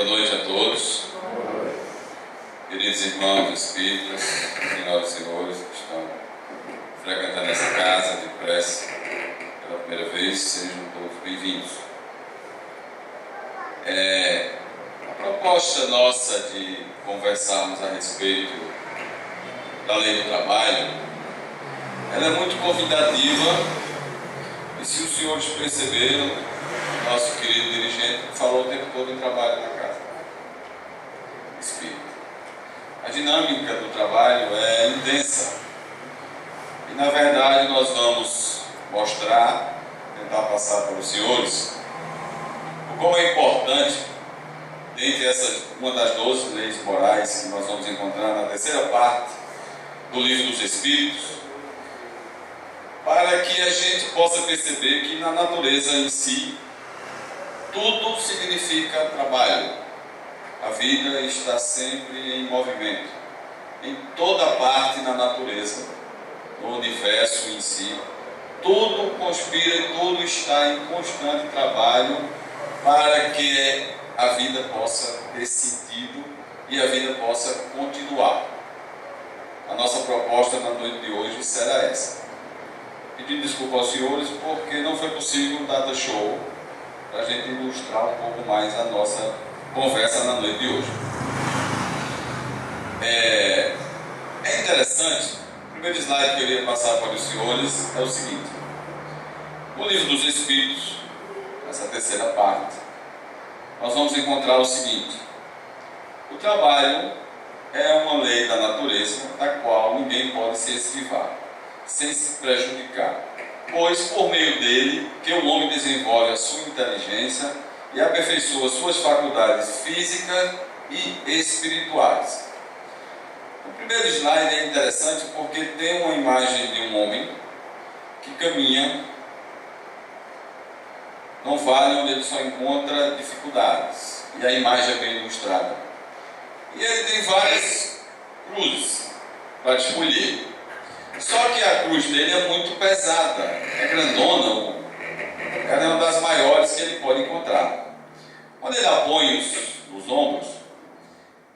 Boa noite a todos, queridos irmãos espíritas, senhoras e senhores que estão frequentando essa casa de prece pela primeira vez, sejam todos bem-vindos. A proposta nossa de conversarmos a respeito da lei do trabalho, ela é muito convidativa, e se os senhores perceberam, nosso querido dirigente falou o tempo todo em trabalho na casa espírita. A dinâmica do trabalho é intensa e, na verdade, nós vamos mostrar, tentar passar para os senhores, o como é importante, dentre uma das 12 leis morais que nós vamos encontrar na terceira parte do Livro dos Espíritos, para que a gente possa perceber que na natureza em si, tudo significa trabalho. A vida está sempre em movimento. Em toda parte na natureza, no universo em si, tudo conspira e tudo está em constante trabalho para que a vida possa ter sentido e a vida possa continuar. A nossa proposta na noite de hoje será essa. Pedindo desculpa aos senhores porque não foi possível um data show para a gente ilustrar um pouco mais a nossa conversa na noite de hoje. É interessante, o primeiro slide que eu iria passar para os senhores é o seguinte: no Livro dos Espíritos, nessa terceira parte, nós vamos encontrar o seguinte: o trabalho é uma lei da natureza da qual ninguém pode se esquivar, sem se prejudicar, pois por meio dele que o homem desenvolve a sua inteligência e aperfeiçoa suas faculdades físicas e espirituais. O primeiro slide é interessante porque tem uma imagem de um homem que caminha num vale onde ele só encontra dificuldades, e a imagem é bem ilustrada. E ele tem várias cruzes para escolher. Só que a cruz dele é muito pesada, é grandona, ela é uma das maiores que ele pode encontrar. Quando ele apoia os ombros,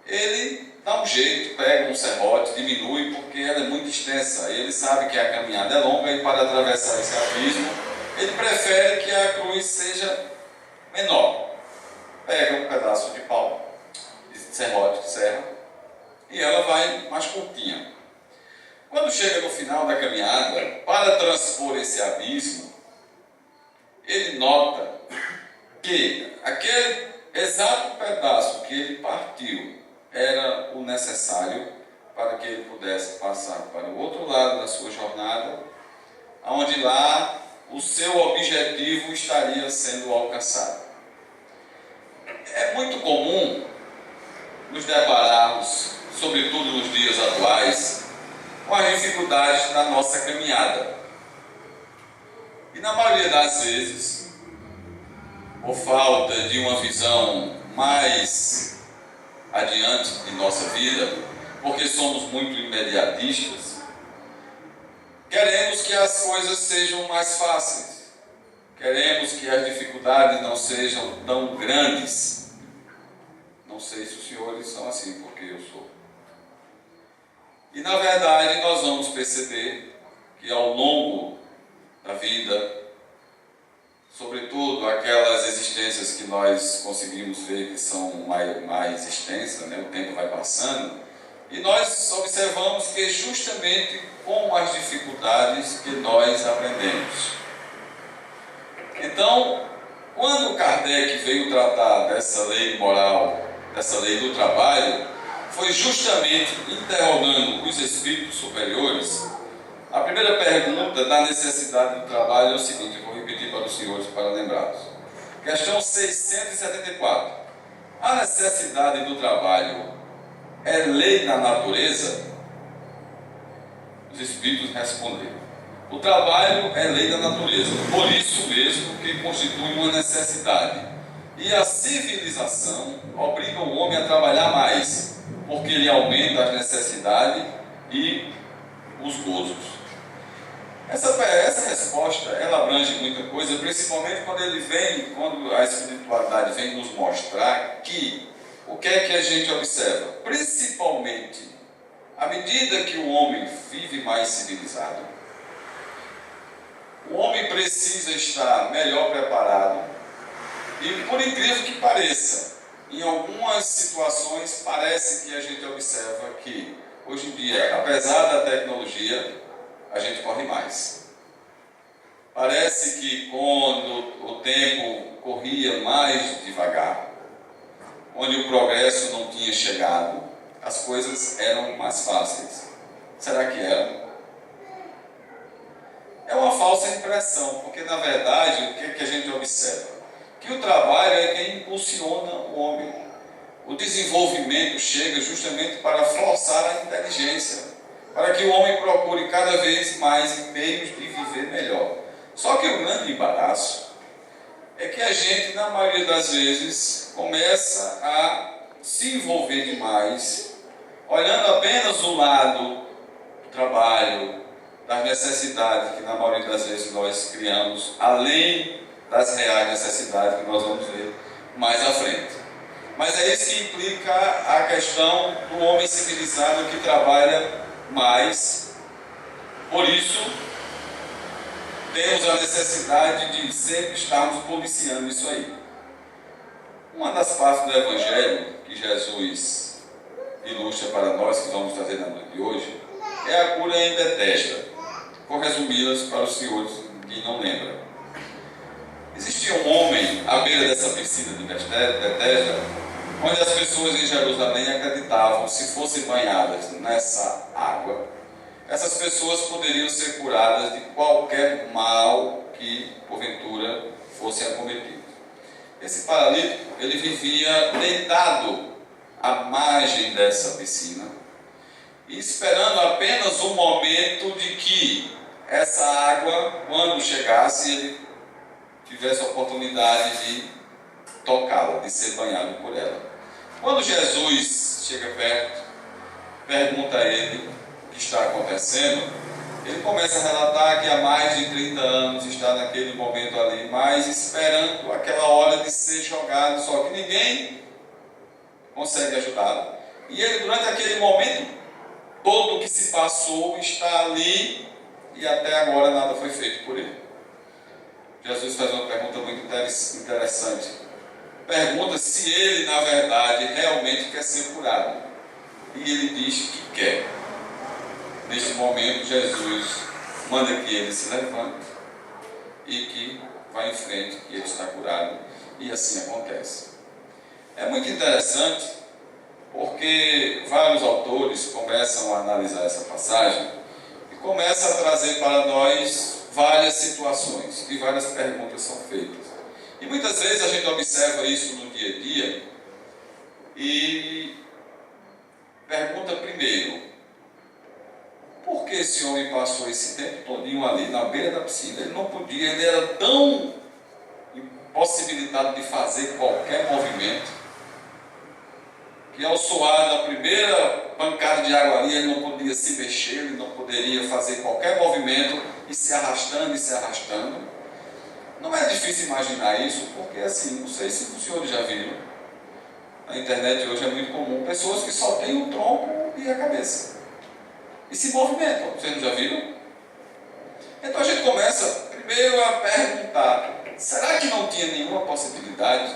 ele dá um jeito, pega um serrote, diminui, porque ela é muito extensa. Ele sabe que a caminhada é longa e para atravessar esse abismo, ele prefere que a cruz seja menor. Pega um pedaço de pau, de serrote de serra, e ela vai mais curtinha. Quando chega no final da caminhada, para transpor esse abismo, ele nota que aquele exato pedaço que ele partiu era o necessário para que ele pudesse passar para o outro lado da sua jornada, onde lá o seu objetivo estaria sendo alcançado. É muito comum nos depararmos, sobretudo nos dias atuais, com as dificuldades da nossa caminhada. E na maioria das vezes, por falta de uma visão mais adiante de nossa vida, porque somos muito imediatistas, queremos que as coisas sejam mais fáceis, queremos que as dificuldades não sejam tão grandes. Não sei se os senhores são assim, porque eu sou. E na verdade nós vamos perceber que ao longo da vida, sobretudo aquelas existências que nós conseguimos ver que são mais extensas, né? O tempo vai passando, e nós observamos que é justamente com as dificuldades que nós aprendemos. Então, quando Kardec veio tratar dessa lei moral, dessa lei do trabalho, foi justamente interrogando os espíritos superiores. A primeira pergunta da necessidade do trabalho é o seguinte, eu vou repetir para os senhores para lembrá-los. Questão 674. A necessidade do trabalho é lei da natureza? Os espíritos responderam: o trabalho é lei da natureza, por isso mesmo que constitui uma necessidade. E a civilização obriga o homem a trabalhar mais, porque ele aumenta as necessidades e os gozos. Essa resposta, ela abrange muita coisa, principalmente quando a espiritualidade vem nos mostrar que o que é que a gente observa? Principalmente, à medida que o homem vive mais civilizado, o homem precisa estar melhor preparado e, por incrível que pareça, em algumas situações parece que a gente observa que, hoje em dia, apesar da tecnologia, a gente corre mais. Parece que quando o tempo corria mais devagar, onde o progresso não tinha chegado, as coisas eram mais fáceis. Será que eram? É uma falsa impressão, porque na verdade o que é que a gente observa? Que o trabalho é quem impulsiona o homem. O desenvolvimento chega justamente para forçar a inteligência, para que o homem procure cada vez mais meios de viver melhor. Só que o grande embaraço é que a gente, na maioria das vezes, começa a se envolver demais, olhando apenas o lado do trabalho, das necessidades que na maioria das vezes nós criamos, além das reais necessidades que nós vamos ver mais à frente. Mas é isso que implica a questão do homem civilizado que trabalha mais. Por isso, temos a necessidade de sempre estarmos policiando isso aí. Uma das partes do Evangelho que Jesus ilustra para nós, que vamos trazer na noite de hoje, é a cura em Betesda. Vou resumi-las para os senhores que não lembram. Existia um homem à beira dessa piscina de Betesda, onde as pessoas em Jerusalém acreditavam, se fossem banhadas nessa água, essas pessoas poderiam ser curadas de qualquer mal que, porventura, fosse acometido. Esse paralítico, ele vivia deitado à margem dessa piscina e esperando apenas um momento de que essa água, quando chegasse, ele tivesse a oportunidade de tocá-la, de ser banhado por ela. Quando Jesus chega perto, pergunta a ele o que está acontecendo, ele começa a relatar que há mais de 30 anos está naquele momento ali, mas esperando aquela hora de ser jogado, só que ninguém consegue ajudá-lo. E ele, durante aquele momento todo o que se passou, está ali e até agora nada foi feito por ele. Jesus faz uma pergunta muito interessante. Pergunta se ele, na verdade, realmente quer ser curado. E ele diz que quer. Neste momento, Jesus manda que ele se levante e que vá em frente, que ele está curado. E assim acontece. É muito interessante, porque vários autores começam a analisar essa passagem e começam a trazer para nós várias situações e várias perguntas são feitas. E muitas vezes a gente observa isso no dia a dia e pergunta primeiro: por que esse homem passou esse tempo todinho ali na beira da piscina? Ele não podia, ele era tão impossibilitado de fazer qualquer movimento, que ao soar na primeira pancada de água ali, ele não podia se mexer, ele não poderia fazer qualquer movimento, e se arrastando e se arrastando. Não é difícil imaginar isso, porque assim, não sei se os senhores já viram, na internet hoje é muito comum, pessoas que só têm o tronco e a cabeça, e se movimentam. Vocês não já viram? Então a gente começa primeiro a perguntar: será que não tinha nenhuma possibilidade?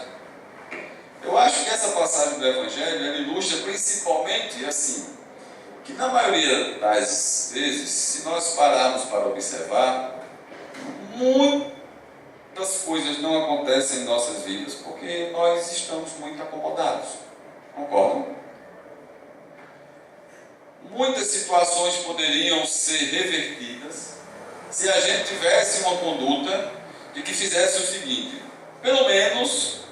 Eu acho que essa passagem do Evangelho ela ilustra principalmente assim, que na maioria das vezes, se nós pararmos para observar, muitas coisas não acontecem em nossas vidas porque nós estamos muito acomodados. Concordam? Muitas situações poderiam ser revertidas se a gente tivesse uma conduta de que fizesse o seguinte: pelo menos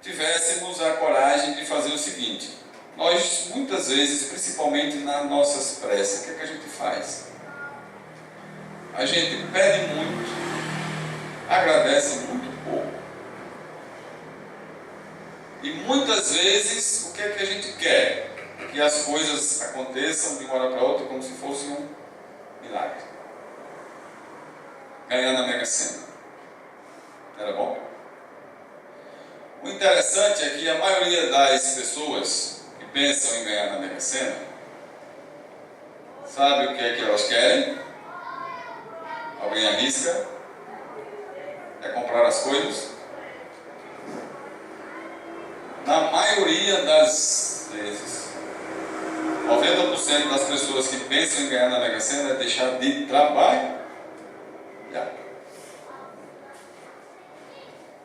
tivéssemos a coragem de fazer o seguinte. Nós muitas vezes, principalmente nas nossas preces, o que é que a gente faz? A gente pede muito, agradece muito pouco. E muitas vezes, o que é que a gente quer? Que as coisas aconteçam de uma hora para outra como se fosse um milagre. Ganhar na Mega Sena. Era bom? O interessante é que a maioria das pessoas que pensam em ganhar na Mega Sena, sabe o que é que elas querem? Alguém arrisca? É comprar as coisas? Na maioria das vezes, 90% das pessoas que pensam em ganhar na Mega Sena é deixar de trabalhar.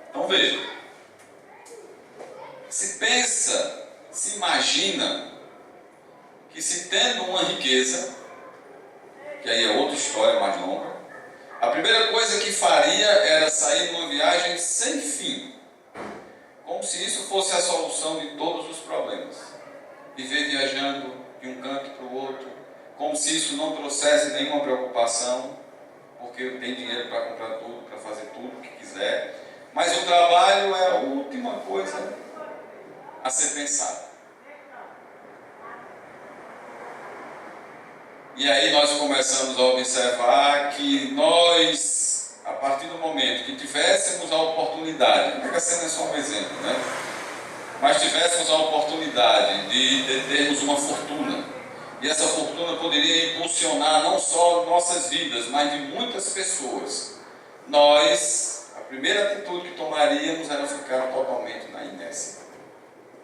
Então veja, se pensa, se imagina que se tendo uma riqueza, que aí é outra história mais longa, a primeira coisa que faria era sair numa viagem sem fim, como se isso fosse a solução de todos os problemas. Viver viajando de um canto para o outro, como se isso não trouxesse nenhuma preocupação, porque tem dinheiro para comprar tudo, para fazer tudo o que quiser, mas o trabalho é a última coisa a ser pensada. E aí nós começamos a observar que nós, a partir do momento que tivéssemos a oportunidade, a Mega Sena é só um exemplo, né? Mas tivéssemos a oportunidade de termos uma fortuna, e essa fortuna poderia impulsionar não só nossas vidas, mas de muitas pessoas, nós, a primeira atitude que tomaríamos era ficar totalmente na inércia.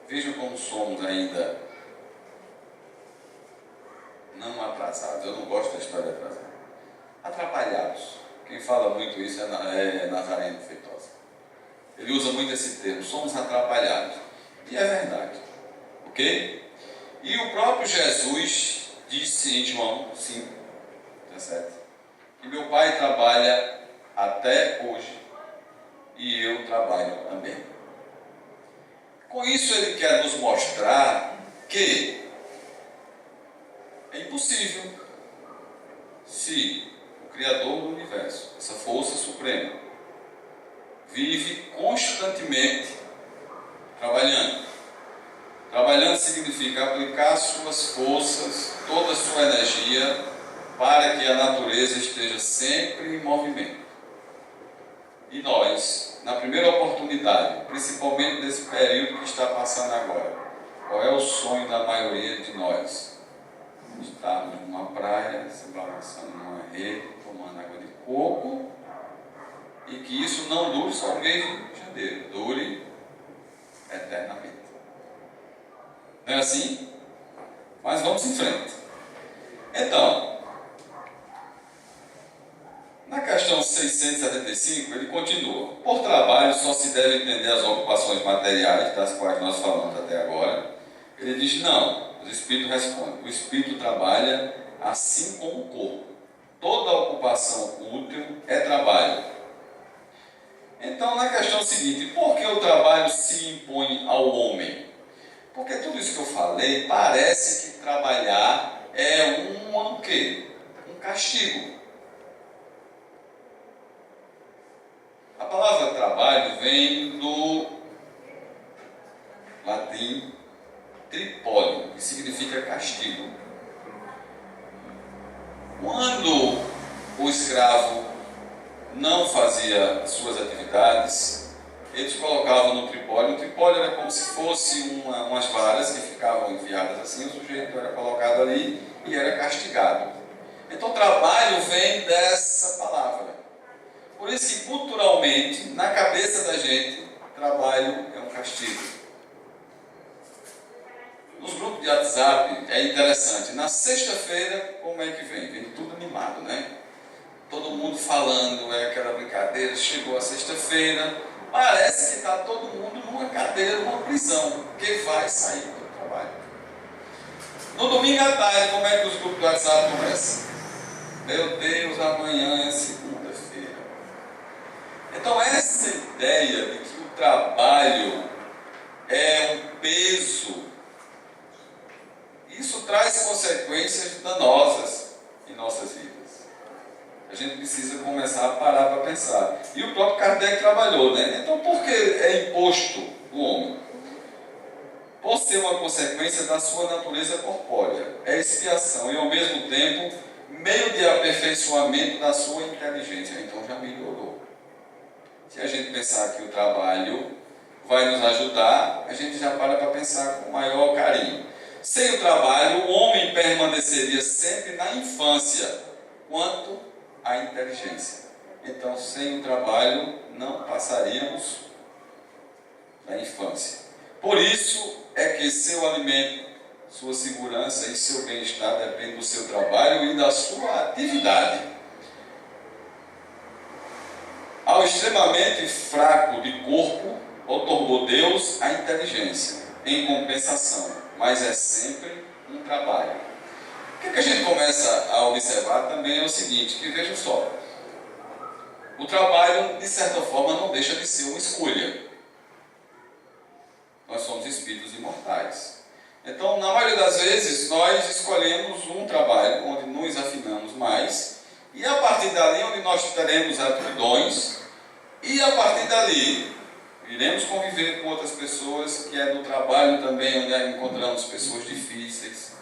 Vejam como somos ainda não atrasados. Eu não gosto da história atrasada. Atrapalhados. Quem fala muito isso é Nazareno Feitosa. Ele usa muito esse termo, somos atrapalhados. E é verdade. Ok? E o próprio Jesus disse em João 5, 17, que meu Pai trabalha até hoje e eu trabalho também. Com isso ele quer nos mostrar que é impossível se o Criador do Universo, essa força suprema, vive constantemente trabalhando. Trabalhando significa aplicar suas forças, toda a sua energia, para que a natureza esteja sempre em movimento. E nós, na primeira oportunidade, principalmente nesse período que está passando agora, qual é o sonho da maioria de nós? Estarmos numa praia, se balançando numa rede, tomando água de coco, e que isso não dure só o mês de janeiro, dure eternamente. Não é assim? Mas vamos em frente. Então, na questão 675, ele continua. Por trabalho só se deve entender as ocupações materiais, das quais nós falamos até agora. Ele diz, não. O Espírito responde, o Espírito trabalha assim como o corpo. Toda ocupação útil é trabalho. Então, na questão seguinte, por que o trabalho se impõe ao homem? Porque tudo isso que eu falei, parece que trabalhar é um quê? Um castigo. A palavra trabalho vem do latim tripólio, que significa castigo. Quando o escravo não fazia suas atividades, eles colocavam no tripólio. O tripólio era como se fosse umas varas que ficavam enfiadas assim, o sujeito era colocado ali e era castigado. Então trabalho vem dessa palavra. Por isso que culturalmente, na cabeça da gente, trabalho é um castigo. Nos grupos de WhatsApp é interessante. Na sexta-feira, como é que vem? Vem tudo animado, né? Todo mundo falando, é aquela brincadeira, chegou a sexta-feira, parece que está todo mundo numa cadeira, numa prisão, porque vai sair do trabalho. No domingo à tarde, como é que os grupos do WhatsApp começam? Meu Deus, amanhã é segunda-feira. Então essa ideia de que o trabalho é um peso, isso traz consequências danosas em nossas vidas. A gente precisa começar a parar para pensar. E o próprio Kardec trabalhou, né? Então por que é imposto o homem? Por ser uma consequência da sua natureza corpórea. É expiação e ao mesmo tempo meio de aperfeiçoamento da sua inteligência. Então já melhorou. Se a gente pensar que o trabalho vai nos ajudar, a gente já para pensar com maior carinho. Sem o trabalho, o homem permaneceria sempre na infância, quanto à inteligência. Então, sem o trabalho, não passaríamos da infância. Por isso é que seu alimento, sua segurança e seu bem-estar dependem do seu trabalho e da sua atividade. Ao extremamente fraco de corpo, otorgou Deus a inteligência, em compensação, mas é sempre um trabalho. O que a gente começa a observar também é o seguinte, que veja só, o trabalho, de certa forma, não deixa de ser uma escolha. Nós somos espíritos imortais. Então, na maioria das vezes, nós escolhemos um trabalho onde nos afinamos mais, e a partir dali, onde nós teremos aptidões, e a partir dali, iremos conviver com outras pessoas, que é no trabalho também, onde encontramos pessoas difíceis,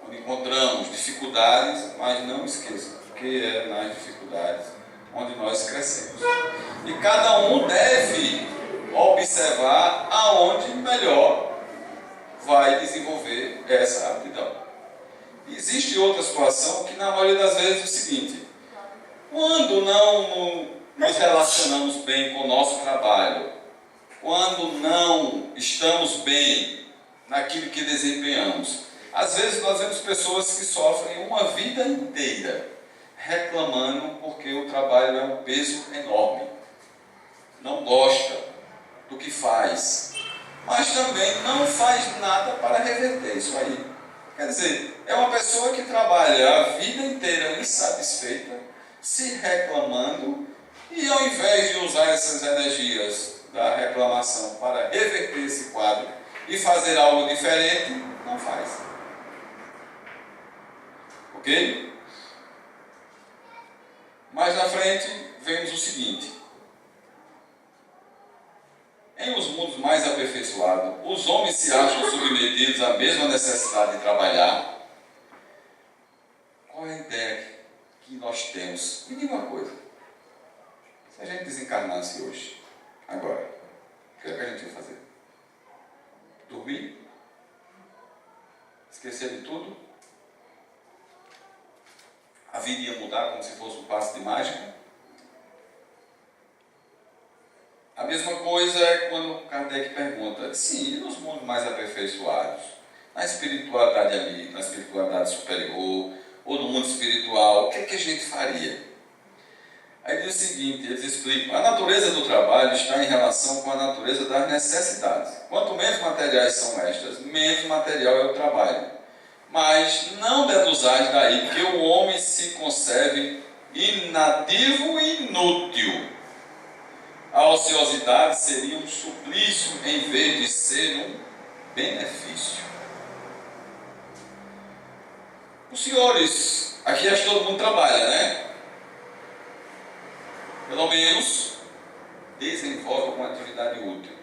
onde encontramos dificuldades, mas não esqueçam que é nas dificuldades onde nós crescemos. E cada um deve observar aonde melhor vai desenvolver essa aptidão. Existe outra situação que na maioria das vezes é o seguinte: quando não nos relacionamos bem com o nosso trabalho, quando não estamos bem naquilo que desempenhamos, às vezes nós vemos pessoas que sofrem uma vida inteira reclamando porque o trabalho é um peso enorme, não gosta do que faz, mas também não faz nada para reverter isso aí. Quer dizer, é uma pessoa que trabalha a vida inteira insatisfeita, se reclamando, e ao invés de usar essas energias da reclamação para reverter esse quadro e fazer algo diferente, não faz. Ok? Mais na frente, vemos o seguinte: em os mundos mais aperfeiçoados, os homens se acham submetidos à mesma necessidade de trabalhar. Qual é a ideia que nós temos? Me diga uma coisa: se a gente desencarnasse hoje, agora, o que é que a gente ia fazer? Dormir? Esquecer de tudo? A vida ia mudar como se fosse um passe de mágica? A mesma coisa é quando Kardec pergunta: sim, e nos mundos mais aperfeiçoados? Na espiritualidade ali, na espiritualidade superior, ou no mundo espiritual, o que é que a gente faria? Aí diz o seguinte, eles explicam: a natureza do trabalho está em relação com a natureza das necessidades. Quanto menos materiais são estas, menos material é o trabalho. Mas não deduzais daí que o homem se conserve inativo e inútil. A ociosidade seria um suplício em vez de ser um benefício. Os senhores, aqui acho que todo mundo trabalha, né? Pelo menos desenvolve alguma atividade útil.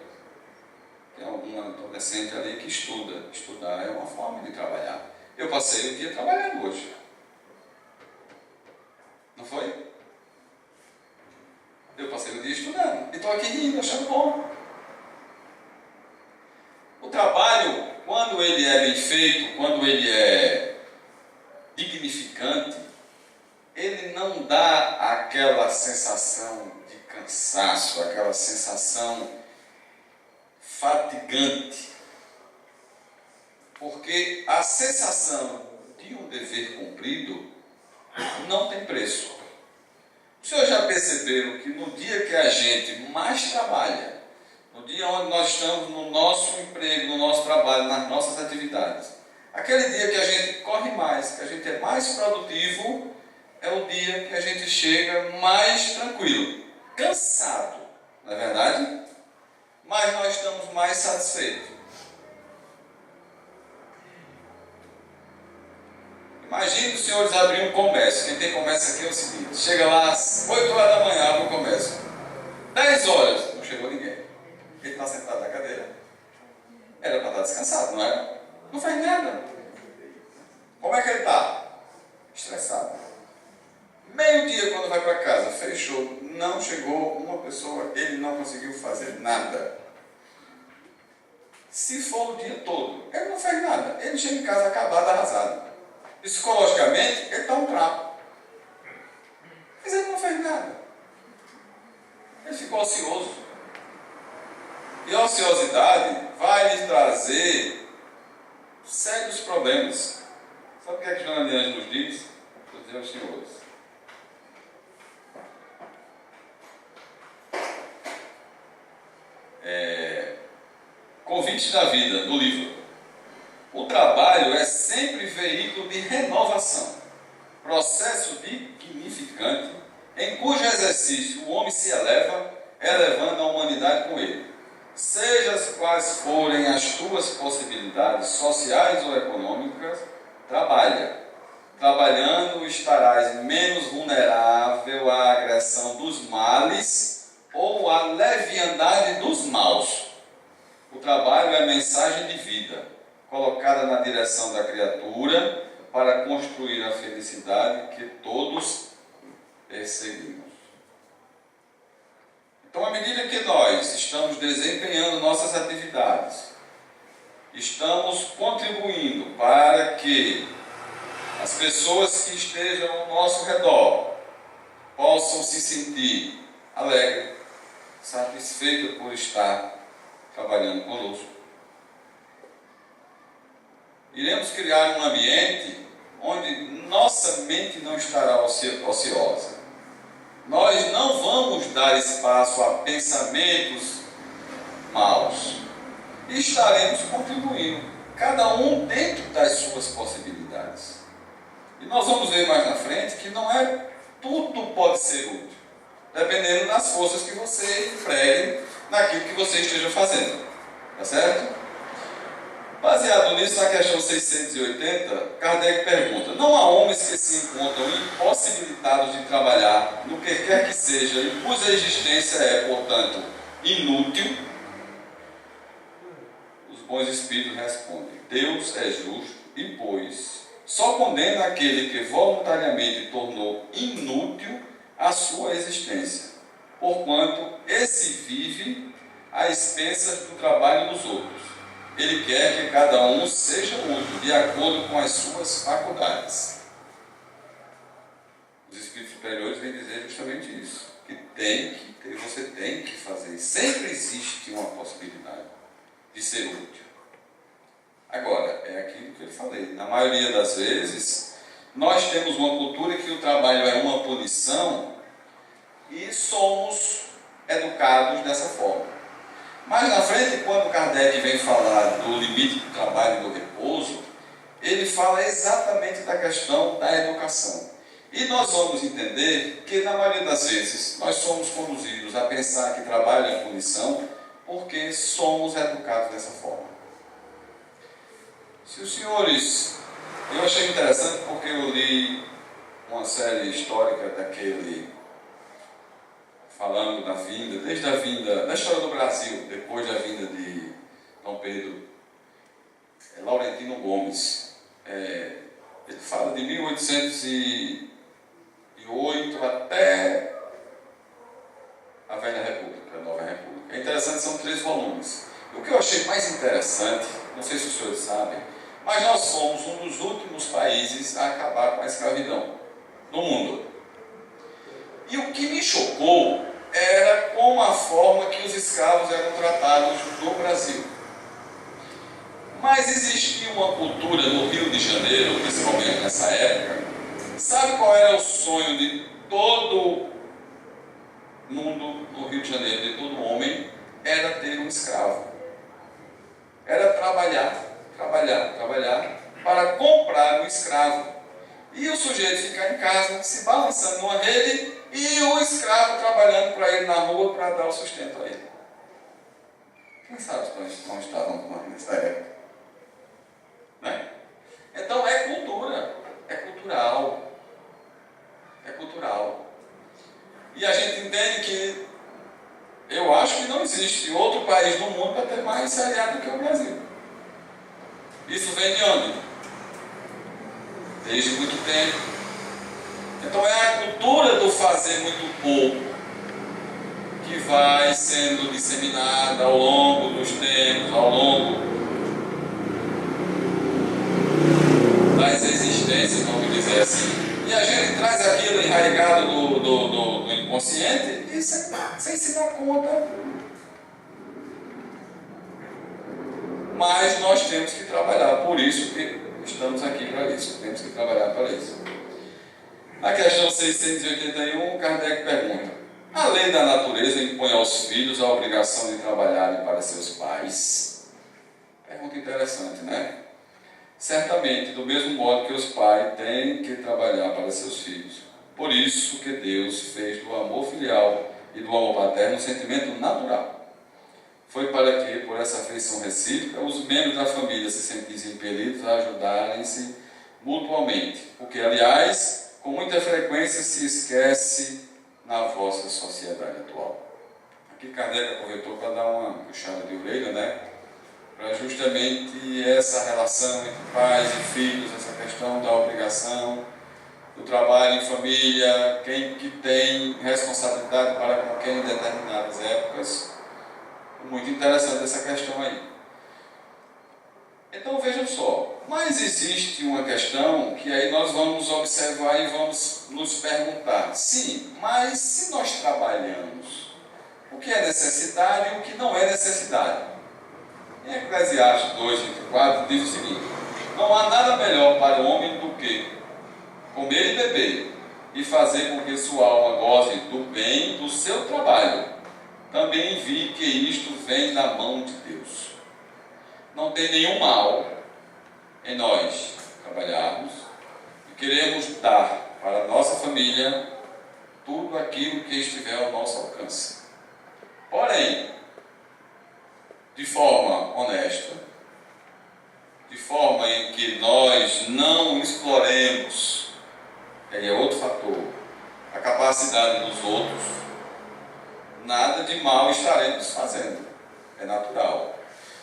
Tem algum adolescente ali que estuda. Estudar é uma forma de trabalhar. Eu passei o dia trabalhando hoje. Não foi? Eu passei o dia estudando. E estou aqui rindo, achando bom. O trabalho, quando ele é bem feito, quando ele é dignificante, ele não dá aquela sensação de cansaço, aquela sensação fatigante. Porque a sensação de um dever cumprido não tem preço. Os senhores já perceberam que no dia que a gente mais trabalha, no dia onde nós estamos no nosso emprego, no nosso trabalho, nas nossas atividades, aquele dia que a gente corre mais, que a gente é mais produtivo, é o dia que a gente chega mais tranquilo, cansado, não é verdade? Mas nós estamos mais satisfeitos. Imagine os senhores abrirem um comércio. Quem tem comércio aqui é o seguinte: chega lá às 8 horas da manhã, abre o comércio. 10 horas, não chegou ninguém. Ele está sentado na cadeira. Era para estar descansado, não era? Não faz nada. Como é que ele está? Estressado. Meio-dia, quando vai para casa, fechou, não chegou uma pessoa, ele não conseguiu fazer nada. Se for o dia todo, ele não fez nada. Ele chega em casa acabado, arrasado. Psicologicamente, ele está um trapo. Mas ele não fez nada. Ele ficou ocioso. E a ociosidade vai lhe trazer sérios problemas. Sabe o que é que Joana de Anjos nos diz? Vou dizer aos senhores. Convite da vida, do livro. O trabalho é sempre veículo de renovação, processo dignificante, em cujo exercício o homem se eleva, elevando a humanidade com ele. Seja quais forem as tuas possibilidades sociais ou econômicas, trabalha. Trabalhando estarás menos vulnerável à agressão dos males ou à leviandade dos maus. O trabalho é mensagem de vida, colocada na direção da criatura para construir a felicidade que todos perseguimos. Então, à medida que nós estamos desempenhando nossas atividades, estamos contribuindo para que as pessoas que estejam ao nosso redor possam se sentir alegres, satisfeitas por estar trabalhando conosco. Iremos criar um ambiente onde nossa mente não estará ociosa. Nós não vamos dar espaço a pensamentos maus. E estaremos contribuindo, cada um dentro das suas possibilidades. E nós vamos ver mais na frente que não é tudo pode ser útil, dependendo das forças que você empregue naquilo que você esteja fazendo. Tá certo? Baseado nisso, na questão 680, Kardec pergunta: não há homens que se encontram impossibilitados de trabalhar no que quer que seja e cuja existência é, portanto, inútil? Os bons espíritos respondem: Deus é justo e, pois, só condena aquele que voluntariamente tornou inútil a sua existência, porquanto esse vive às expensas do trabalho dos outros. Ele quer que cada um seja útil, de acordo com as suas faculdades. Os espíritos superiores vêm dizer justamente isso, que você tem que fazer. Sempre existe uma possibilidade de ser útil. Agora, é aquilo que eu falei. Na maioria das vezes, nós temos uma cultura que o trabalho é uma punição e somos educados dessa forma. Mas na frente, quando Kardec vem falar do limite do trabalho e do repouso, ele fala exatamente da questão da educação. E nós vamos entender que, na maioria das vezes, nós somos conduzidos a pensar que trabalho é punição porque somos educados dessa forma. Se os senhores... Eu achei interessante porque eu li uma série histórica daquele... falando da vinda, desde a vinda, da história do Brasil, depois da vinda de Dom Pedro, Laurentino Gomes. Ele fala de 1808 até a Velha República, a Nova República. É interessante, são 3 volumes. O que eu achei mais interessante, não sei se os senhores sabem, mas nós somos um dos últimos países a acabar com a escravidão no mundo. E o que me chocou era como a forma que os escravos eram tratados no Brasil. Mas existia uma cultura no Rio de Janeiro, principalmente nessa época. Sabe qual era o sonho de todo mundo no Rio de Janeiro, de todo homem? Era ter um escravo. Era trabalhar para comprar um escravo. E o sujeito ficar em casa, se balançando numa rede, e o escravo trabalhando para ele na rua para dar o sustento a ele. Quem sabe como estavam nessa época? Né? Então é cultura, é cultural. É cultural. E a gente entende que eu acho que não existe outro país no mundo para ter mais seriado do que o Brasil. Isso vem de onde? Desde muito tempo. Então é a cultura do fazer muito pouco que vai sendo disseminada ao longo dos tempos, filhos ao longo das existências, vamos dizer assim, e a gente traz aquilo enraizado do inconsciente e sem se dar conta. Mas nós temos que trabalhar, por isso que estamos aqui para isso, temos que trabalhar para isso. Na questão 681, Kardec pergunta: a lei da natureza impõe aos filhos a obrigação de trabalharem para seus pais? Pergunta interessante, né? Certamente, do mesmo modo que os pais têm que trabalhar para seus filhos. Por isso que Deus fez do amor filial e do amor paterno um sentimento natural. Foi para que, por essa afeição recíproca, os membros da família se sentissem impelidos a ajudarem-se mutuamente, porque, aliás, com muita frequência se esquece na vossa sociedade atual. Aqui Kardec aproveitou para dar uma puxada de orelha, né? Para justamente essa relação entre pais e filhos, essa questão da obrigação, do trabalho em família, quem que tem responsabilidade para com quem em determinadas épocas. Muito interessante essa questão aí. Então vejam só, mas existe uma questão que aí nós vamos observar e vamos nos perguntar: sim, mas se nós trabalhamos, o que é necessidade e o que não é necessidade? Em Eclesiastes 2:24 diz o seguinte: não há nada melhor para o homem do que comer e beber e fazer com que sua alma goze do bem do seu trabalho. Também vi que isto vem da mão de Deus. Não tem nenhum mal em nós trabalharmos e queremos dar para a nossa família tudo aquilo que estiver ao nosso alcance. Porém, de forma honesta, de forma em que nós não exploremos, aí é outro fator, a capacidade dos outros, nada de mal estaremos fazendo, é natural.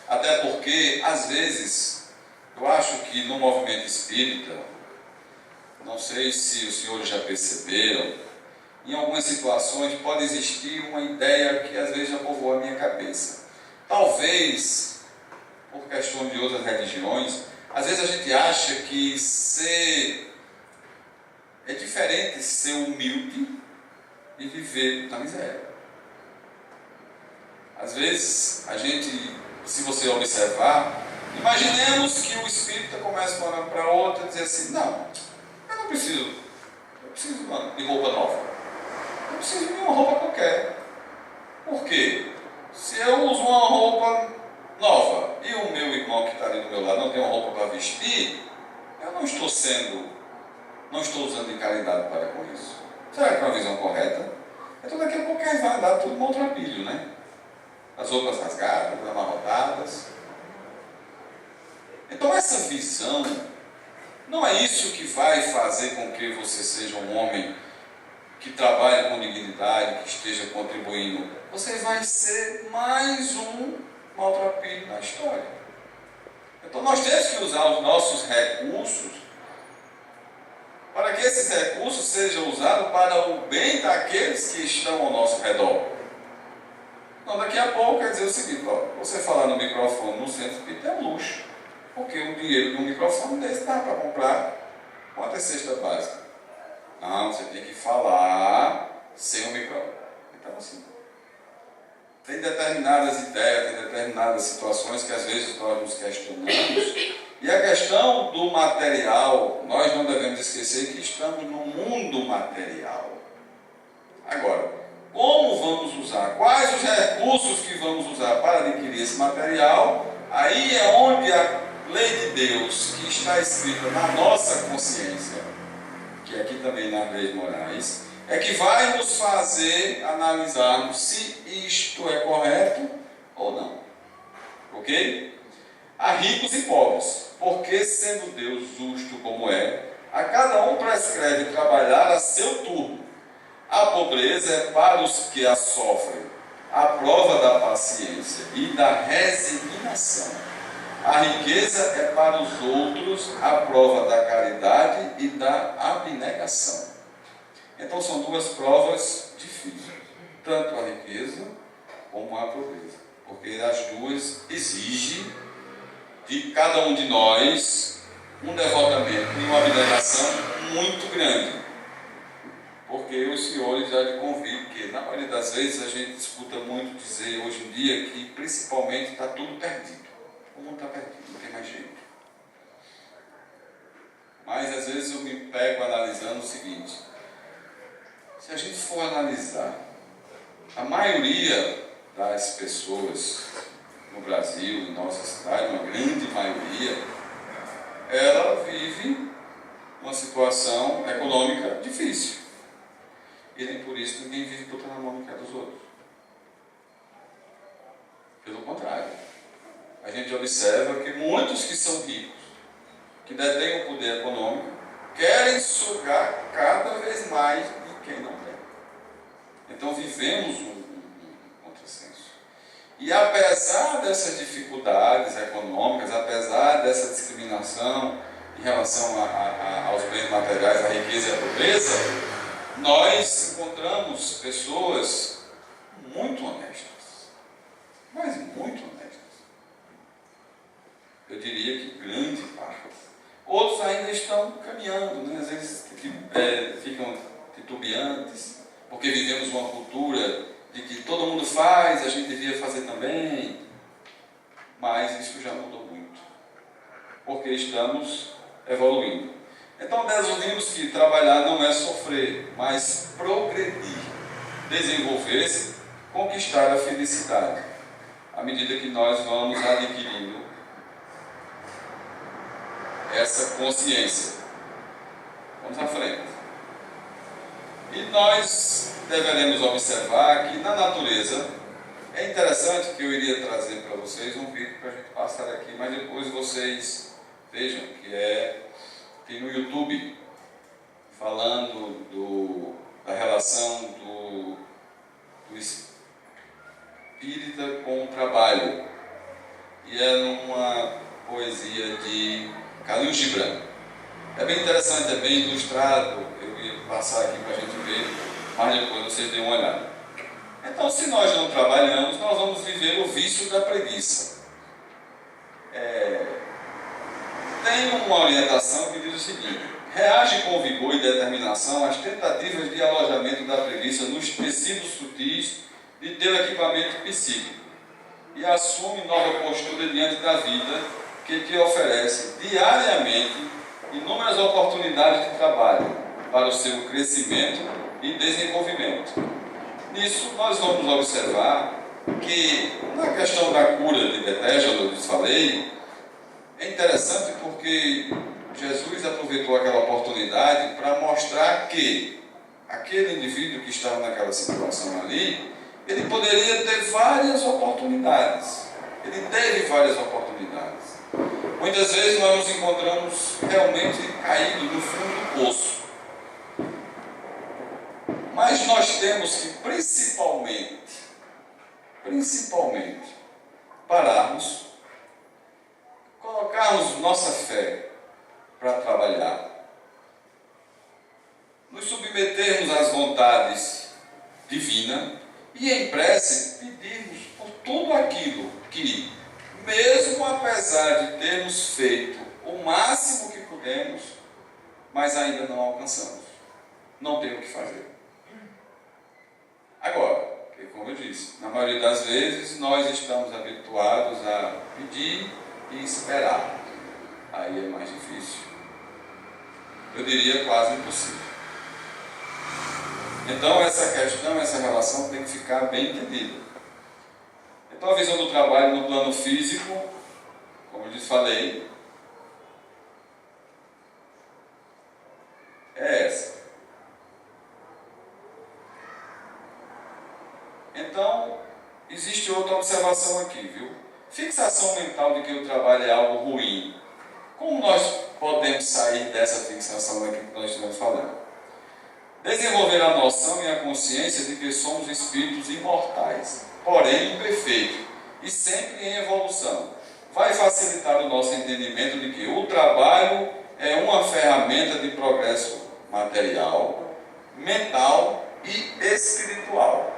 Até porque, às vezes, eu acho que no movimento espírita, não sei se os senhores já perceberam, em algumas situações pode existir uma ideia que às vezes já povoa a minha cabeça. Talvez, por questão de outras religiões, às vezes a gente acha que é diferente ser humilde e viver na miséria. Às vezes, a gente, se você observar, imaginemos que o espírita começa a olhar para outra e dizer assim: não, eu não preciso, de roupa nova, eu preciso de uma roupa qualquer. Por quê? Se eu uso uma roupa nova e o meu irmão que está ali do meu lado não tem uma roupa para vestir, eu não estou usando de caridade para com isso. Será que é uma visão correta? Então daqui a pouco vai andar tudo maltrapilho, né? As roupas rasgadas, amarrotadas. Então essa visão, não é isso que vai fazer com que você seja um homem que trabalhe com dignidade, que esteja contribuindo. Você vai ser mais um maltrapilho na história. Então nós temos que usar os nossos recursos para que esses recursos sejam usados para o bem daqueles que estão ao nosso redor. Então daqui a pouco quer dizer o seguinte: ó, você falar no microfone no centro espírita é um luxo, porque o dinheiro de um microfone desse dá para comprar quantas cestas básicas? Não, você tem que falar sem o microfone. Então assim, tem determinadas ideias, tem determinadas situações que às vezes nós nos questionamos, e a questão do material, nós não devemos esquecer que estamos no mundo material. Agora, como vamos usar? Quais os recursos que vamos usar para adquirir esse material? Aí é onde a lei de Deus, que está escrita na nossa consciência, que aqui também nas leis morais, é que vai nos fazer analisarmos se isto é correto ou não. Ok? Há ricos e pobres, porque sendo Deus justo como é, a cada um prescreve trabalhar a seu turno. A pobreza é para os que a sofrem, a prova da paciência e da resignação. A riqueza é para os outros a prova da caridade e da abnegação. Então são duas provas difíceis, tanto a riqueza como a pobreza. porque as duas exigem de cada um de nós um devotamento e uma abnegação muito grande. Porque os senhores já lhe convidam que, na maioria das vezes, a gente escuta muito dizer hoje em dia que, principalmente, está tudo perdido. O mundo está perdido, não tem mais jeito. Mas, às vezes, eu me pego analisando o seguinte: se a gente for analisar, a maioria das pessoas no Brasil, em nossa cidade, uma grande maioria, ela vive uma situação econômica difícil. E nem por isso ninguém vive botando a mão no pé dos outros. Pelo contrário, a gente observa que muitos que são ricos, que detêm o poder econômico, querem sugar cada vez mais de quem não tem. Então vivemos um contrassenso. E apesar dessas dificuldades econômicas, apesar dessa discriminação em relação aos bens materiais, à riqueza e à pobreza, nós encontramos pessoas muito honestas, mas muito honestas. Eu diria que grande parte. Outros ainda estão caminhando, né? Às vezes ficam titubeantes, porque vivemos uma cultura de que todo mundo faz, a gente devia fazer também, mas isso já mudou muito, porque estamos evoluindo. Então descobrimos que trabalhar não é sofrer, mas progredir, desenvolver-se, conquistar a felicidade, à medida que nós vamos adquirindo essa consciência. Vamos à frente. E nós deveremos observar que na natureza, é interessante que eu iria trazer para vocês um vídeo para a gente passar aqui, mas depois vocês vejam que tem no YouTube, falando da relação do espírita com o trabalho. E é uma poesia de Khalil Gibran. É bem interessante, é bem ilustrado. Eu ia passar aqui para a gente ver, mas depois vocês dêem uma olhada. Então, se nós não trabalhamos, nós vamos viver o vício da preguiça. Tem uma orientação que diz o seguinte: reage com vigor e determinação às tentativas de alojamento da preguiça nos tecidos sutis de teu equipamento psíquico e assume nova postura diante da vida que te oferece diariamente inúmeras oportunidades de trabalho para o seu crescimento e desenvolvimento. Nisso, nós vamos observar que, na questão da cura de Betesda, eu lhes falei, é interessante porque Jesus aproveitou aquela oportunidade para mostrar que aquele indivíduo que estava naquela situação ali, ele poderia ter várias oportunidades. Ele teve várias oportunidades. Muitas vezes nós nos encontramos realmente caídos no fundo do poço. Mas nós temos que principalmente, pararmos, colocarmos nossa fé para trabalhar, nos submetermos às vontades divinas e em prece pedirmos por tudo aquilo que, mesmo apesar de termos feito o máximo que pudemos, mas ainda não alcançamos. Não tem o que fazer. Agora, como eu disse, na maioria das vezes nós estamos habituados a pedir e esperar. Aí é mais difícil. Eu diria quase impossível. Então essa questão, essa relação tem que ficar bem entendida. Então a visão do trabalho no plano físico, como eu lhes falei, é essa. Então, existe outra observação aqui, viu? Fixação mental de que o trabalho é algo ruim. Como nós podemos sair dessa fixação aqui que nós estamos falando? Desenvolver a noção e a consciência de que somos espíritos imortais, porém imperfeitos e sempre em evolução. Vai facilitar o nosso entendimento de que o trabalho é uma ferramenta de progresso material, mental e espiritual.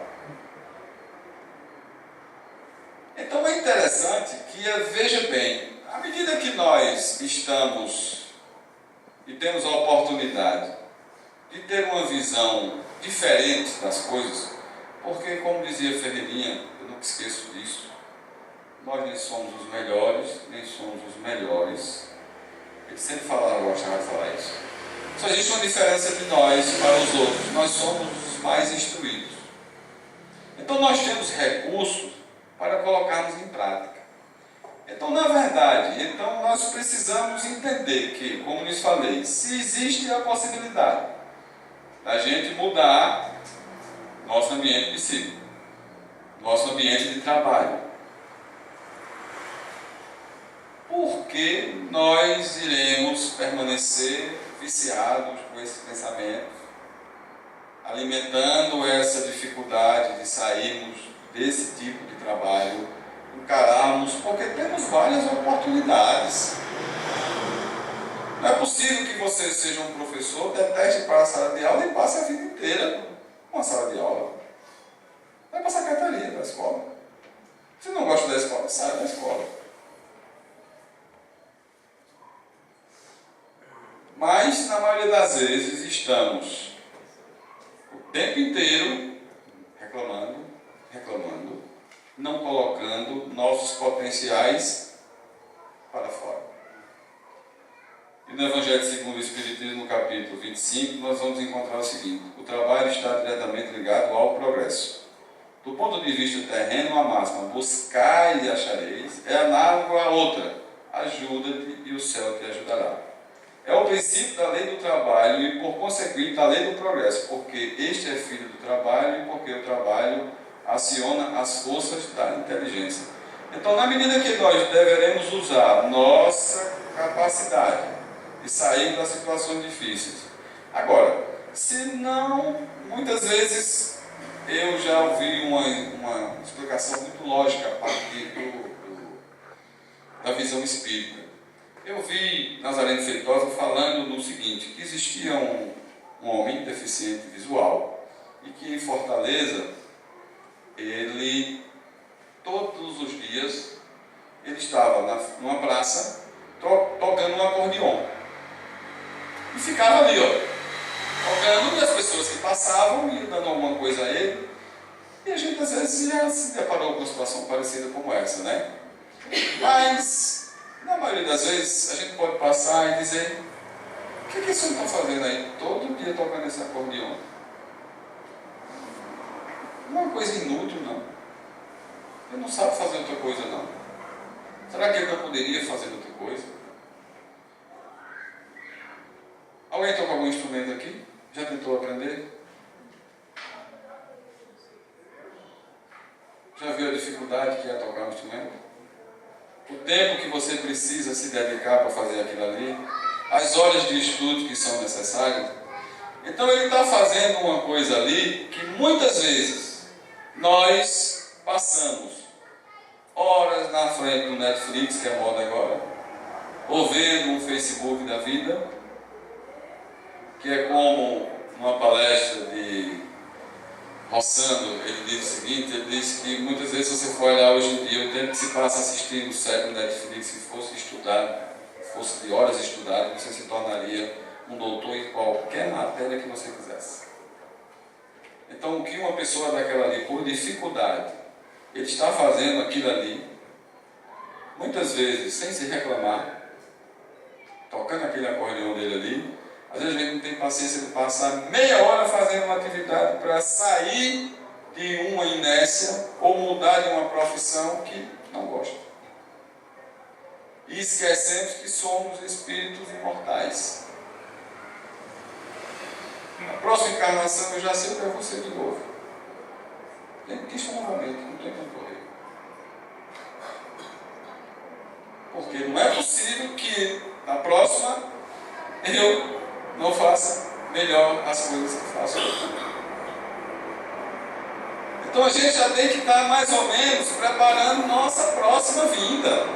Então é interessante que, veja bem, à medida que nós estamos e temos a oportunidade de ter uma visão diferente das coisas, porque, como dizia Ferreirinha, eu nunca esqueço disso, nós nem somos os melhores, nem somos os melhores. Ele sempre falava, gostava de falar isso. Só existe uma diferença de nós para os outros. Nós somos os mais instruídos. Então nós temos recursos para colocarmos em prática. Então, na verdade, nós precisamos entender que, como lhes falei, se existe a possibilidade da gente mudar nosso ambiente de si, nosso ambiente de trabalho, por que nós iremos permanecer viciados com esse pensamento, alimentando essa dificuldade de sairmos desse tipo de trabalho, encararmos, porque temos várias oportunidades. Não é possível que você seja um professor, deteste para a sala de aula e passe a vida inteira numa sala de aula. Vai para a secretaria da escola. Se não gosta da escola, sai da escola. Mas, na maioria das vezes, estamos o tempo inteiro reclamando, não colocando nossos potenciais para fora. E no Evangelho segundo o Espiritismo, no capítulo 25, nós vamos encontrar o seguinte: o trabalho está diretamente ligado ao progresso. Do ponto de vista terreno, a máxima, buscai e achareis, é análogo a outra, ajuda-te e o céu te ajudará. É o princípio da lei do trabalho e, por conseguinte, da lei do progresso, porque este é filho do trabalho e porque o trabalho aciona as forças da inteligência. Então, na medida que nós deveremos usar nossa capacidade de sair das situações difíceis. Agora, se não, muitas vezes eu já ouvi uma explicação muito lógica a partir da visão espírita. Eu vi Nazareno Feitosa falando no seguinte, que existia um homem deficiente visual e que em Fortaleza, ele, todos os dias, ele estava numa praça tocando um acordeon. E ficava ali, tocando, e as pessoas que passavam iam dando alguma coisa a ele. E a gente às vezes já se deparou com uma situação parecida como essa, né? Mas, na maioria das vezes, a gente pode passar e dizer: o que esse homem está fazendo aí? Todo dia tocando esse acordeon. Não é uma coisa inútil, não. Ele não sabe fazer outra coisa, não. Será que ele não poderia fazer outra coisa? Alguém toca algum instrumento aqui? Já tentou aprender? Já viu a dificuldade que é tocar um instrumento? O tempo que você precisa se dedicar para fazer aquilo ali? As horas de estudo que são necessárias? Então ele está fazendo uma coisa ali que muitas vezes nós passamos horas na frente do Netflix, que é moda agora, ou vendo um Facebook da vida, que é como uma palestra de Rossando, ele diz o seguinte, ele diz que muitas vezes você for olhar hoje em dia, o tempo que se passa assistindo série no Netflix, se fosse estudado, fosse de horas estudado, você se tornaria um doutor em qualquer matéria que você quisesse. Então, o que uma pessoa daquela ali, por dificuldade, ele está fazendo aquilo ali, muitas vezes sem se reclamar, tocando aquele acordeão dele ali. Às vezes a gente não tem paciência de passar meia hora fazendo uma atividade para sair de uma inércia ou mudar de uma profissão que não gosta. E esquecemos que somos espíritos imortais. Na próxima encarnação eu já sei o que é você de novo. Tem que isso novamente, não tem como correr. Porque não é possível que na próxima eu não faça melhor as coisas que faço. Então a gente já tem que estar mais ou menos preparando nossa próxima vinda.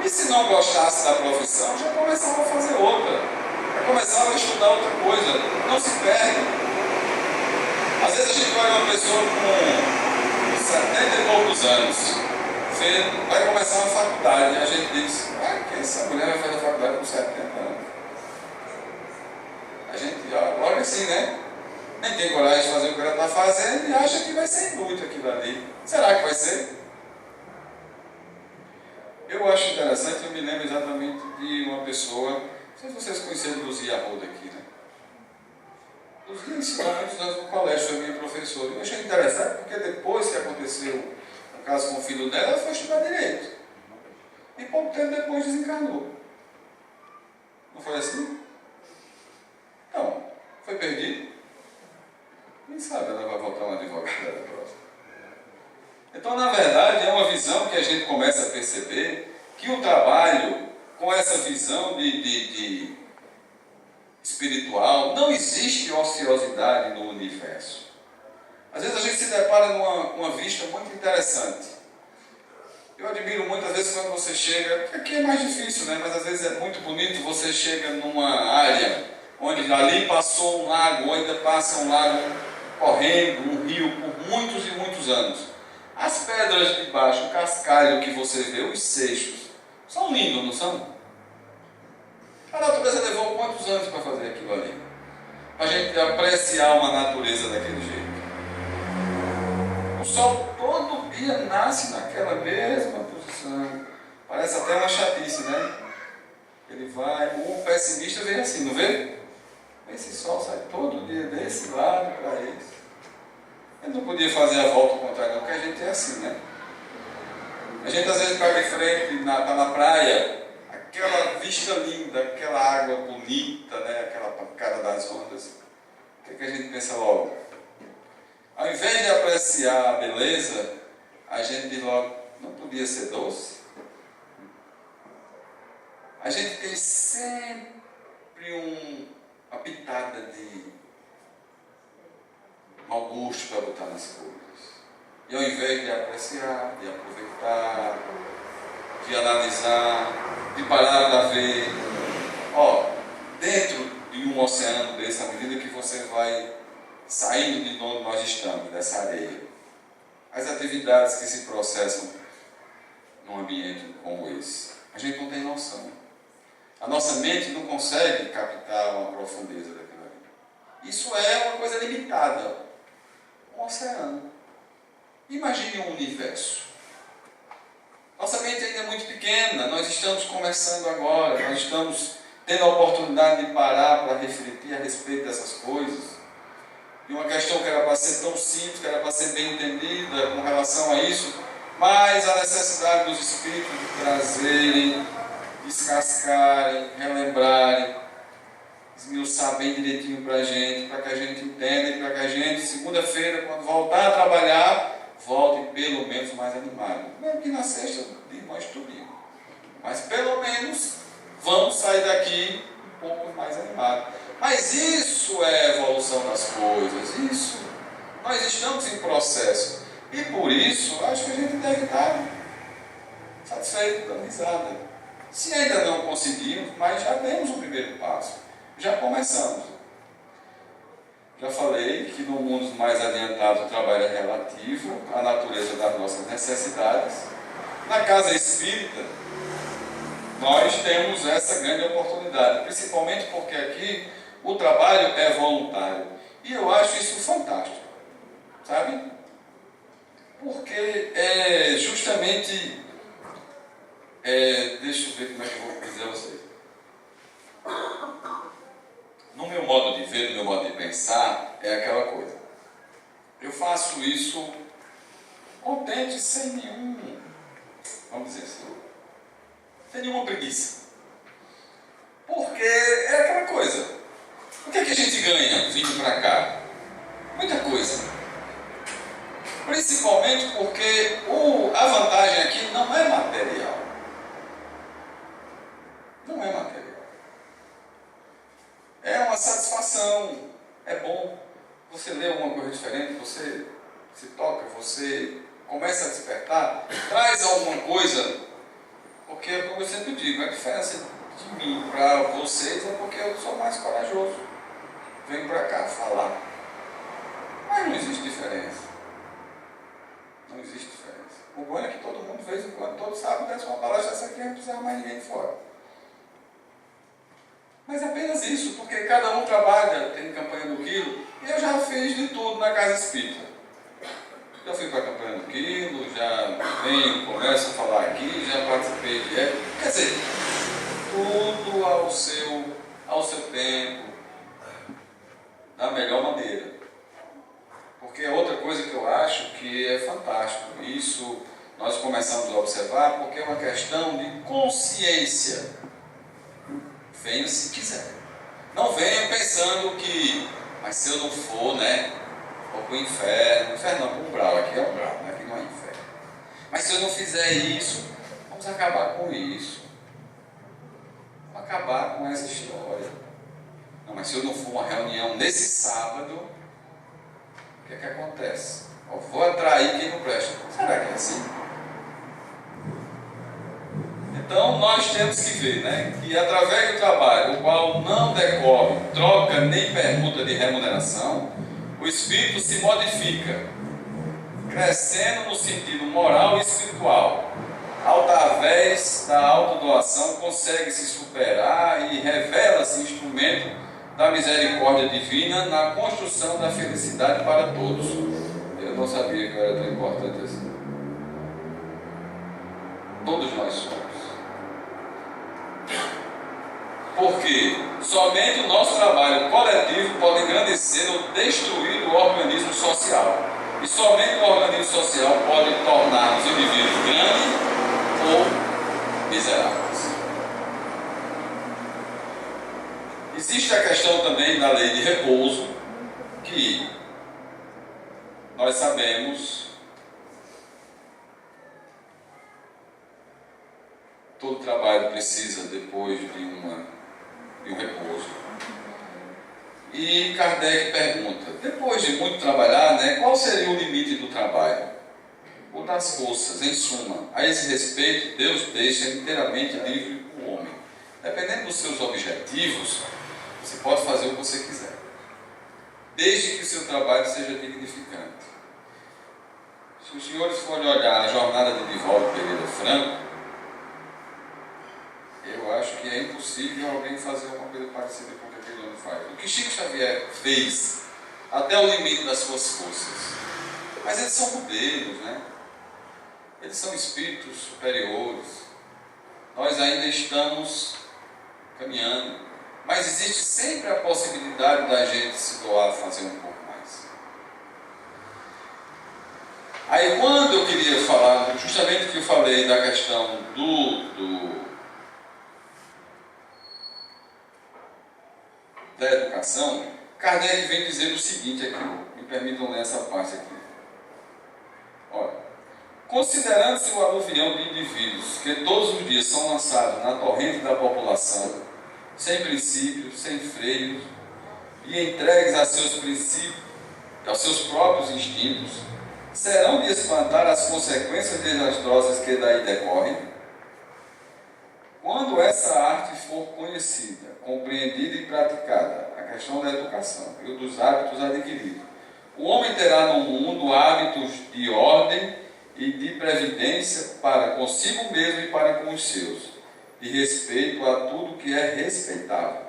E se não gostasse da profissão, já começava a fazer outra. Já começava a estudar outra coisa. Não se perde. Às vezes a gente olha uma pessoa com 70 e poucos anos, vai começar uma faculdade, e a gente diz, que essa mulher vai fazer a faculdade com 70 anos. A gente olha assim, né? Nem tem coragem de fazer o que ela está fazendo e acha que vai ser inútil aquilo ali. Será que vai ser? Eu acho interessante, eu me lembro exatamente de uma pessoa, não sei se vocês conheceram Luzia Arruda aqui, né? Luzia ensinou muitos anos no colégio, foi minha professora. Eu achei interessante porque depois que aconteceu o caso com o filho dela, ela foi estudar direito. E pouco tempo depois desencarnou. Não foi assim? Não. Foi perdido? Quem sabe ela vai voltar uma advogada da próxima. Então, na verdade, é uma visão que a gente começa a perceber que o trabalho, com essa visão de espiritual, não existe ociosidade no universo. Às vezes a gente se depara numa vista muito interessante. Eu admiro muitas vezes quando você chega, aqui é mais difícil, né? Mas às vezes é muito bonito, você chega numa área onde ali passou um lago, ou ainda passa um lago correndo, um rio, por muitos e muitos anos. As pedras de baixo, o cascalho que você vê, os seixos, são lindos, não são? A natureza levou quantos anos para fazer aquilo ali? Para a gente apreciar uma natureza daquele jeito. O sol todo dia nasce naquela mesma posição. Parece até uma chatice, né? Ele vai, o pessimista vê assim, não vê? Esse sol sai todo dia desse lado para esse. Ele não podia fazer a volta contrária, não, porque a gente é assim, né? A gente às vezes pega em frente, está na praia, aquela vista linda, aquela água bonita, né? Aquela pancada das ondas. O que a gente pensa logo? Ao invés de apreciar a beleza, a gente diz logo, não podia ser doce? A gente tem sempre uma pitada de mau gosto para botar nas coisas. E ao invés de apreciar, de aproveitar, de analisar, de parar para ver, dentro de um oceano desse, à medida que você vai saindo de onde nós estamos, dessa areia, as atividades que se processam num ambiente como esse, a gente não tem noção. A nossa mente não consegue captar uma profundeza daquilo ali. Isso é uma coisa limitada. Um oceano. Imagine um universo. Nossa mente ainda é muito pequena, nós estamos começando agora, nós estamos tendo a oportunidade de parar para refletir a respeito dessas coisas. E uma questão que era para ser tão simples, que era para ser bem entendida com relação a isso, mas a necessidade dos espíritos de trazerem, descascarem, relembrarem, esmiuçar bem direitinho para a gente, para que a gente entenda e para que a gente, segunda-feira, quando voltar a trabalhar, volte pelo menos mais animado. Mesmo que na sexta de nós tudinho. Mas pelo menos vamos sair daqui um pouco mais animado. Mas isso é evolução das coisas, isso. Nós estamos em processo. E por isso, acho que a gente deve estar satisfeito, dando risada. Se ainda não conseguimos, mas já demos o primeiro passo. Já começamos. Já falei que no mundo mais adiantado o trabalho é relativo à natureza das nossas necessidades. Na casa espírita, nós temos essa grande oportunidade, principalmente porque aqui o trabalho é voluntário. E eu acho isso fantástico, sabe? Porque é justamente... deixa eu ver como é que eu vou dizer a vocês. No meu modo de ver, no meu modo de pensar, é aquela coisa. Eu faço isso contente, sem nenhum, vamos dizer assim, sem nenhuma preguiça. Porque é aquela coisa. O que é que a gente ganha vindo para cá? Muita coisa. Principalmente porque a vantagem aqui não é material. Não é material. É uma satisfação. É bom. Você lê alguma coisa diferente, você se toca, você começa a despertar, traz alguma coisa. Porque, como eu sempre digo, a diferença de mim para vocês é porque eu sou mais corajoso. Venho para cá falar. Mas não existe diferença. Não existe diferença. O bom é que todo mundo, de vez em quando, todo sábado, desce uma palestra dessa aqui, não precisa mais ninguém de fora. Mas é apenas isso, porque cada um trabalha, tem campanha do quilo, e eu já fiz de tudo na casa espírita. Já fui para a campanha do quilo, já venho, começo a falar aqui, já participei de época. Quer dizer, tudo ao seu tempo, da melhor maneira. Porque é outra coisa que eu acho que é fantástico. Isso nós começamos a observar porque é uma questão de consciência. Venha se quiser. Não venha pensando que, mas se eu não for, né, vou para o inferno. Inferno não, para o umbral, aqui é umbral, aqui não é inferno. Mas se eu não fizer isso, vamos acabar com isso. Vamos acabar com essa história. Não, mas se eu não for uma reunião nesse sábado, o que é que acontece? Eu vou atrair quem não presta. Será que é assim? Então nós temos que ver, né, que através do trabalho, o qual não decorre troca nem permuta de remuneração, o espírito se modifica, crescendo no sentido moral e espiritual. Através da autodoação consegue se superar e revela-se instrumento da misericórdia divina na construção da felicidade para todos. Eu não sabia que era tão importante assim. Todos nós somos. Porque somente o nosso trabalho coletivo pode engrandecer ou destruir o organismo social. E somente o organismo social pode tornar os indivíduos grandes ou miseráveis. Existe a questão também da lei de repouso, que nós sabemos, todo trabalho precisa depois de um repouso. E Kardec pergunta, depois de muito trabalhar, né, qual seria o limite do trabalho? Ou das forças, em suma. A esse respeito, Deus deixa inteiramente livre o homem. Dependendo dos seus objetivos, você pode fazer o que você quiser, desde que o seu trabalho seja dignificante. Se os senhores forem olhar a jornada de Divaldo Pereira Franco, eu acho que é impossível alguém fazer uma coisa parecida com o que aquele homem faz. O que Chico Xavier fez, até o limite das suas forças. Mas eles são modelos, né? Eles são espíritos superiores. Nós ainda estamos caminhando. Mas existe sempre a possibilidade da gente se doar, fazer um pouco mais. Aí quando eu queria falar, justamente que eu falei da questão da educação, Kardec vem dizer o seguinte aqui, me permitam ler essa parte aqui. Olha, considerando-se o aluvião de indivíduos que todos os dias são lançados na torrente da população, sem princípios, sem freios, e entregues a seus princípios, aos seus próprios instintos, serão de espantar as consequências desastrosas que daí decorrem? Quando essa arte for conhecida, compreendida e praticada, a questão da educação e dos hábitos adquiridos, o homem terá no mundo hábitos de ordem e de previdência para consigo mesmo e para com os seus, de respeito a tudo que é respeitável,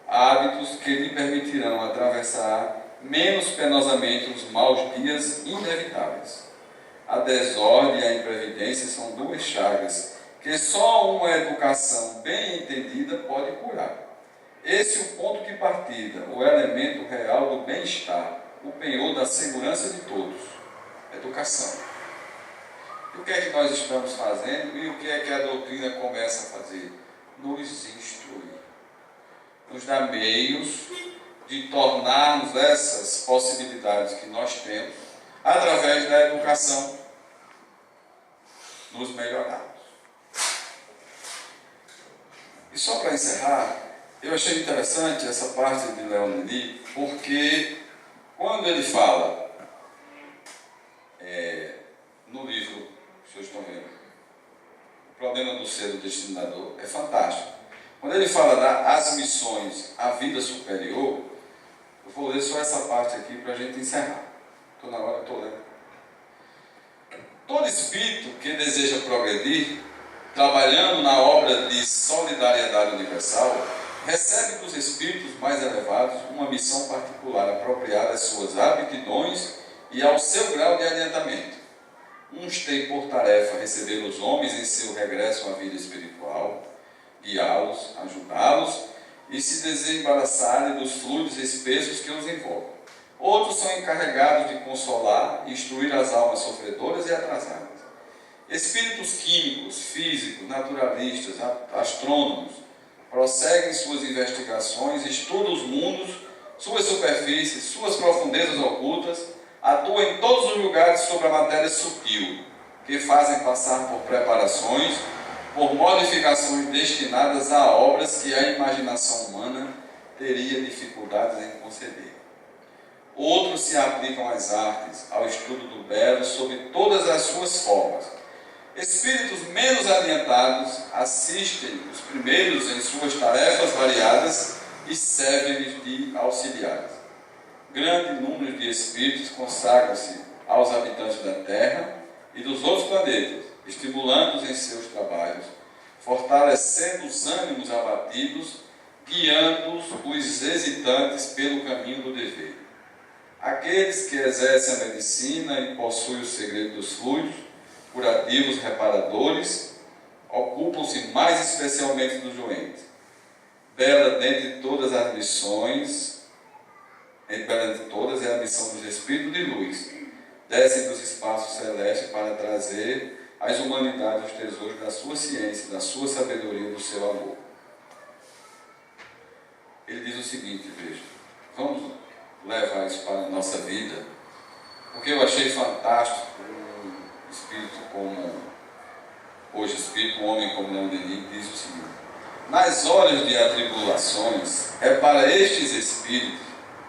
hábitos que lhe permitirão atravessar menos penosamente os maus dias inevitáveis. A desordem e a imprevidência são duas chagas que só uma educação bem entendida pode curar. Esse é o ponto de partida, o elemento real do bem-estar, o penhor da segurança de todos. Educação. E o que é que nós estamos fazendo e o que é que a doutrina começa a fazer? Nos instruir. Nos dar meios de tornarmos essas possibilidades que nós temos, através da educação, nos melhorarmos. E só para encerrar, eu achei interessante essa parte de Leon Denis, porque quando ele fala, no livro, vocês estão vendo, o problema do ser o destinador, é fantástico. Quando ele fala das missões à vida superior, eu vou ler só essa parte aqui para a gente encerrar. Estou na hora, estou lendo. Todo espírito que deseja progredir, trabalhando na obra de solidariedade universal, recebe dos espíritos mais elevados uma missão particular apropriada às suas aptidões e ao seu grau de adiantamento. Uns têm por tarefa receber os homens em seu regresso à vida espiritual, guiá-los, ajudá-los e se desembaraçarem dos fluidos espessos que os invocam. Outros são encarregados de consolar e instruir as almas sofredoras e atrasadas. Espíritos químicos, físicos, naturalistas, astrônomos, prosseguem suas investigações, estudam os mundos, suas superfícies, suas profundezas ocultas, atuam em todos os lugares sobre a matéria sutil, que fazem passar por preparações, por modificações destinadas a obras que a imaginação humana teria dificuldades em conceber. Outros se aplicam às artes, ao estudo do belo, sob todas as suas formas. Espíritos menos adiantados assistem os primeiros em suas tarefas variadas e servem-lhes de auxiliares. Grande número de espíritos consagram-se aos habitantes da Terra e dos outros planetas, estimulando-os em seus trabalhos, fortalecendo os ânimos abatidos, guiando-os hesitantes pelo caminho do dever. Aqueles que exercem a medicina e possuem o segredo dos fluidos, curativos reparadores, ocupam-se mais especialmente do doente. Bela dentre todas as missões, bela de todas é a missão dos Espíritos de Luz. Descem dos espaços celestes para trazer às humanidades os tesouros da sua ciência, da sua sabedoria e do seu amor. Ele diz o seguinte, veja, vamos levar isso para a nossa vida, porque eu achei fantástico um espírito como, hoje espírito, um homem como Leon Denis, diz o seguinte: nas horas de atribulações, é para estes espíritos,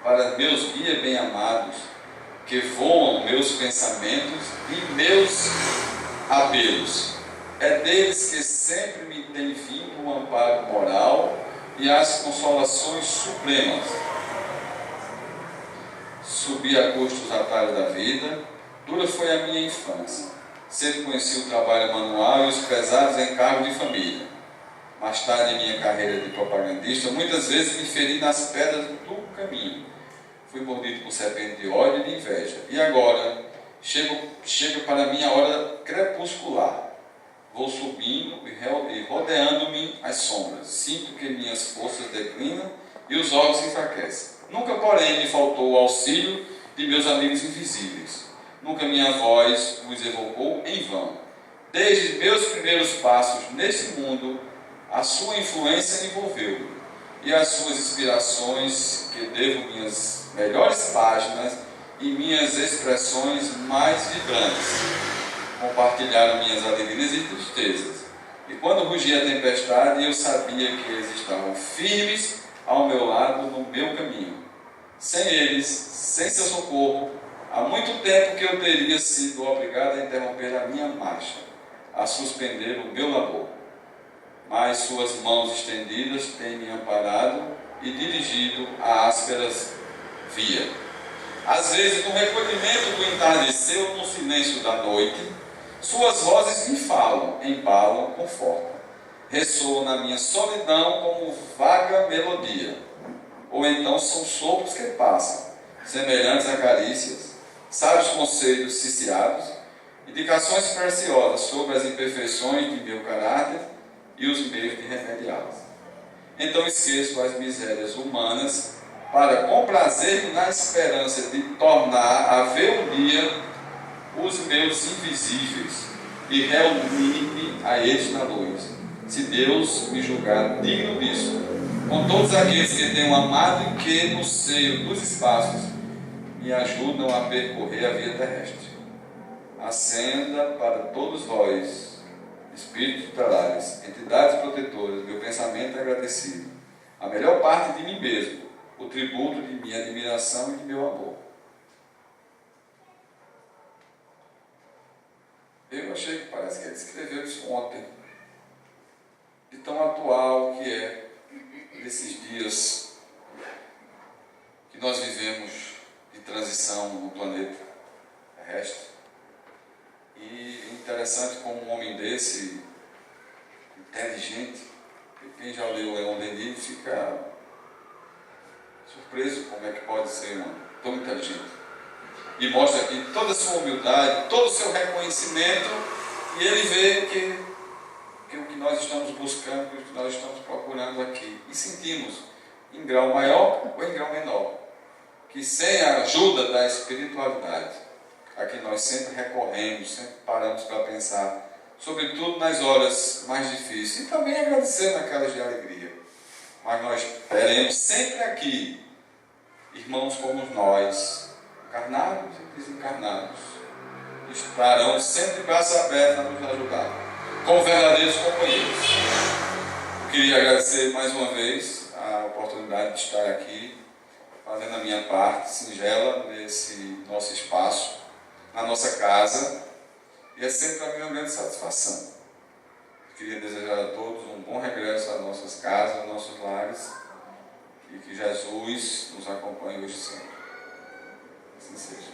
para meus guias bem-amados, que voam meus pensamentos e meus apelos. É deles que sempre me tem vindo o amparo moral e as consolações supremas. Subi a custo os atalhos da vida, dura foi a minha infância. Sempre conheci o trabalho manual e os pesados encargos de família. Mais tarde, em minha carreira de propagandista, muitas vezes me feri nas pedras do caminho. Fui mordido por serpente de ódio e de inveja. E agora, chega para a minha hora crepuscular. Vou subindo e rodeando-me as sombras. Sinto que minhas forças declinam e os olhos se enfraquecem. Nunca, porém, me faltou o auxílio de meus amigos invisíveis. Nunca minha voz os evocou em vão. Desde meus primeiros passos neste mundo, a sua influência envolveu-me. E as suas inspirações, que devo minhas melhores páginas e minhas expressões mais vibrantes, compartilharam minhas alegrias e tristezas. E quando rugia a tempestade, eu sabia que eles estavam firmes ao meu lado, no meu caminho. Sem eles, sem seu socorro, há muito tempo que eu teria sido obrigado a interromper a minha marcha, a suspender o meu labor. Mas suas mãos estendidas têm me amparado e dirigido a ásperas via. Às vezes, no recolhimento do entardecer ou no silêncio da noite, suas vozes me falam, embalam, confortam. Ressoam na minha solidão como vaga melodia. Ou então são sopros que passam, semelhantes a carícias, sábios conselhos ciciados, indicações preciosas sobre as imperfeições de meu caráter e os meios de remediá-las. Então esqueço as misérias humanas para comprazer-me na esperança de tornar a ver um dia os meus invisíveis e reunir-me a eles na luz, se Deus me julgar digno disso, com todos aqueles que tenho amado e que no seio dos espaços me ajudam a percorrer a via terrestre. Acenda para todos vós, espíritos tutelares, entidades protetoras, meu pensamento é agradecido, a melhor parte de mim mesmo, o tributo de minha admiração e de meu amor. Eu achei que parece que ele escreveu isso ontem, de tão atual que é nesses dias que nós vivemos de transição no planeta terrestre. E inteligente. E quem já leu Leon Denis fica surpreso como é que pode ser tão inteligente. E mostra aqui toda a sua humildade, todo o seu reconhecimento, e ele vê que o que nós estamos buscando, o que nós estamos procurando aqui, e sentimos, em grau maior ou em grau menor, que sem a ajuda da espiritualidade, a que nós sempre recorremos, sempre paramos para pensar, sobretudo nas horas mais difíceis, e também agradecer naquelas de alegria, mas nós teremos sempre aqui irmãos como nós, encarnados e desencarnados, estarão sempre braços abertos a nos ajudar, como verdadeiros companheiros. Eu queria agradecer mais uma vez a oportunidade de estar aqui, fazendo a minha parte singela nesse nosso espaço, na nossa casa, e é sempre para mim uma grande satisfação. Eu queria desejar a todos um bom regresso às nossas casas, aos nossos lares, e que Jesus nos acompanhe hoje sempre. Assim seja.